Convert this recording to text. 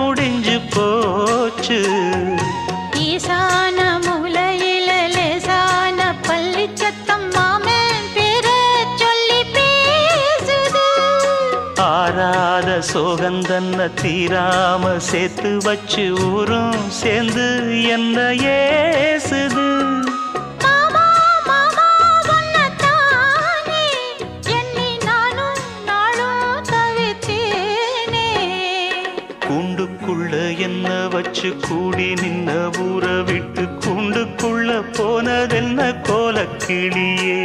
முடிஞ்சு போச்சு. ஈசான மூலையில லேசான பள்ளி சத்தம் மாமன் பேர சொல்லி பேசுது. ஆறாத சோகந்தன்ன தீராம சேர்த்து வச்சு ஊரும் சேர்ந்து என்ன ஏசுது. மாமா மாமா உன்னத்தானே எண்ணி நானும் நாளும் தவித்தேனே. கூண்டுக்குள்ள என்ன வச்சு கூடி நின்ன ஊரை விட்டு கூண்டுக்குள்ள போனதென்ன கோலக்கிளியே.